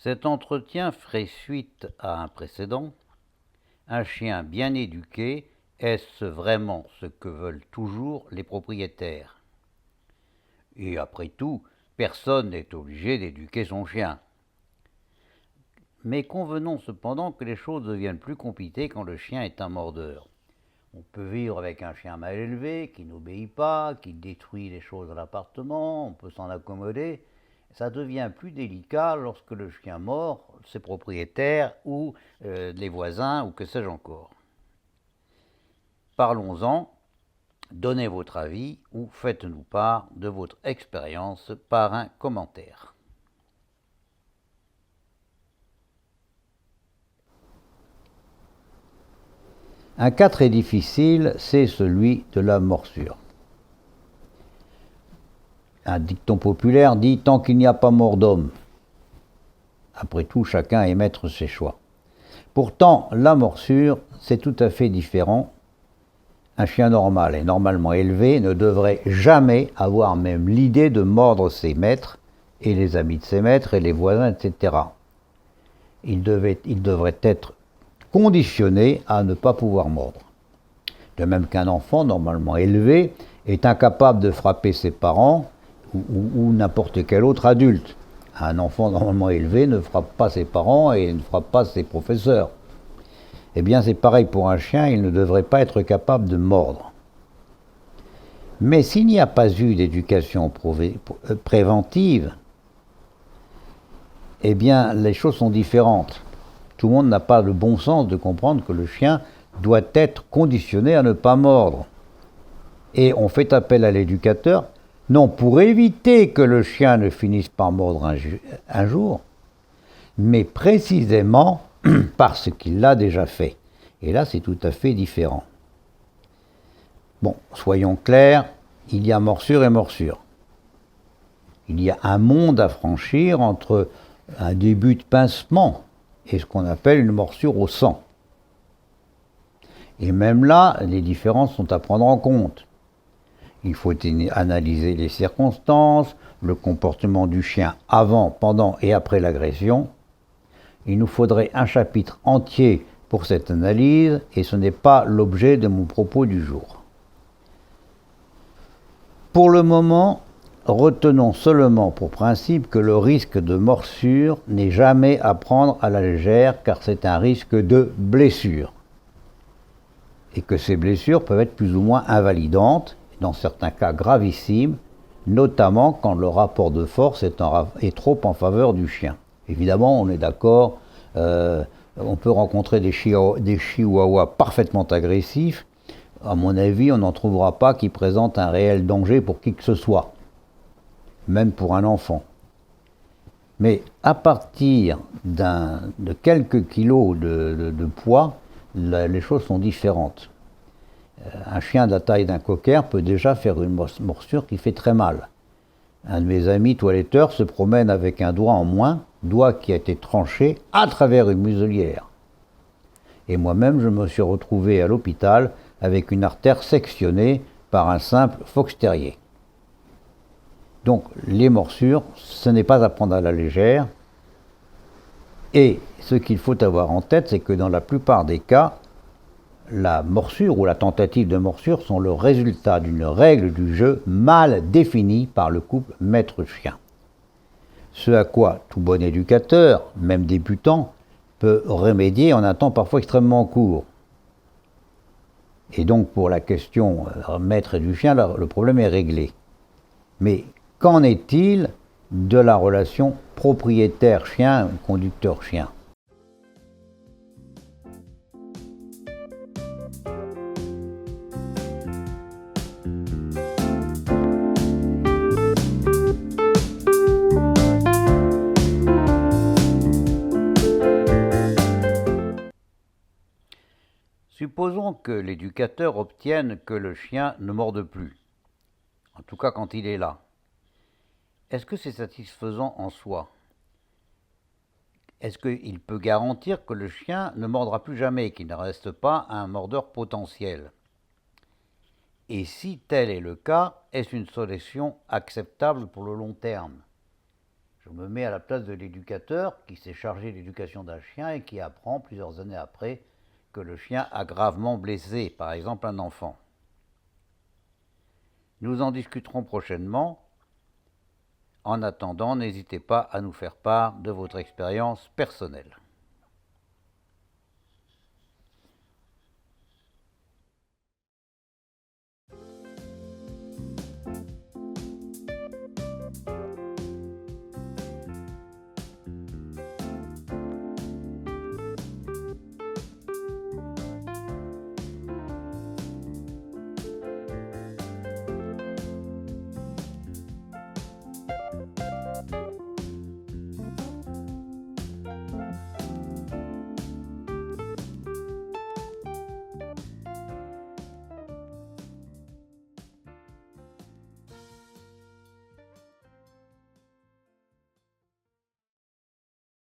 Cet entretien ferait suite à un précédent. Un chien bien éduqué, est-ce vraiment ce que veulent toujours les propriétaires? Et après tout, personne n'est obligé d'éduquer son chien. Mais convenons cependant que les choses deviennent plus compliquées quand le chien est un mordeur. On peut vivre avec un chien mal élevé, qui n'obéit pas, qui détruit les choses de l'appartement, on peut s'en accommoder. Ça devient plus délicat lorsque le chien mord ses propriétaires ou les voisins ou que sais-je encore. Parlons-en, donnez votre avis ou faites-nous part de votre expérience par un commentaire. Un cas très difficile, c'est celui de la morsure. Un dicton populaire dit « tant qu'il n'y a pas mort d'homme ». Après tout, chacun est maître de ses choix. Pourtant, la morsure, c'est tout à fait différent. Un chien normal et normalement élevé ne devrait jamais avoir même l'idée de mordre ses maîtres et les amis de ses maîtres et les voisins, etc. Il devrait être conditionné à ne pas pouvoir mordre. De même qu'un enfant normalement élevé est incapable de frapper ses parents ou n'importe quel autre adulte. Un enfant normalement élevé ne frappe pas ses parents et ne frappe pas ses professeurs. Eh bien, c'est pareil pour un chien, il ne devrait pas être capable de mordre. Mais s'il n'y a pas eu d'éducation préventive, eh bien, les choses sont différentes. Tout le monde n'a pas le bon sens de comprendre que le chien doit être conditionné à ne pas mordre. Et on fait appel à l'éducateur, non pour éviter que le chien ne finisse par mordre un jour, mais précisément parce qu'il l'a déjà fait. Et là, c'est tout à fait différent. Bon, soyons clairs, il y a morsure et morsure. Il y a un monde à franchir entre un début de pincement et ce qu'on appelle une morsure au sang. Et même là, les différences sont à prendre en compte. Il faut analyser les circonstances, le comportement du chien avant, pendant et après l'agression. Il nous faudrait un chapitre entier pour cette analyse et ce n'est pas l'objet de mon propos du jour. Pour le moment, retenons seulement pour principe que le risque de morsure n'est jamais à prendre à la légère car c'est un risque de blessure. Et que ces blessures peuvent être plus ou moins invalidantes, dans certains cas gravissimes, notamment quand le rapport de force est trop en faveur du chien. Évidemment, on est d'accord, on peut rencontrer des chihuahuas parfaitement agressifs. À mon avis, on n'en trouvera pas qui présentent un réel danger pour qui que ce soit, même pour un enfant. Mais à partir de quelques kilos de poids, les choses sont différentes. Un chien de la taille d'un cocker peut déjà faire une morsure qui fait très mal. Un de mes amis toiletteurs se promène avec un doigt en moins, doigt qui a été tranché à travers une muselière. Et moi-même, je me suis retrouvé à l'hôpital avec une artère sectionnée par un simple fox terrier. Donc, les morsures, ce n'est pas à prendre à la légère. Et ce qu'il faut avoir en tête, c'est que dans la plupart des cas, la morsure ou la tentative de morsure sont le résultat d'une règle du jeu mal définie par le couple maître-chien. Ce à quoi tout bon éducateur, même débutant, peut remédier en un temps parfois extrêmement court. Et donc pour la question maître et du chien, le problème est réglé. Mais qu'en est-il de la relation propriétaire-chien, conducteur-chien ? Supposons que l'éducateur obtienne que le chien ne morde plus, en tout cas quand il est là. Est-ce que c'est satisfaisant en soi? Est-ce qu'il peut garantir que le chien ne mordra plus jamais, qu'il ne reste pas un mordeur potentiel? Et si tel est le cas, est-ce une solution acceptable pour le long terme? Je me mets à la place de l'éducateur qui s'est chargé de l'éducation d'un chien et qui apprend plusieurs années après que le chien a gravement blessé, par exemple un enfant. Nous en discuterons prochainement. En attendant, n'hésitez pas à nous faire part de votre expérience personnelle.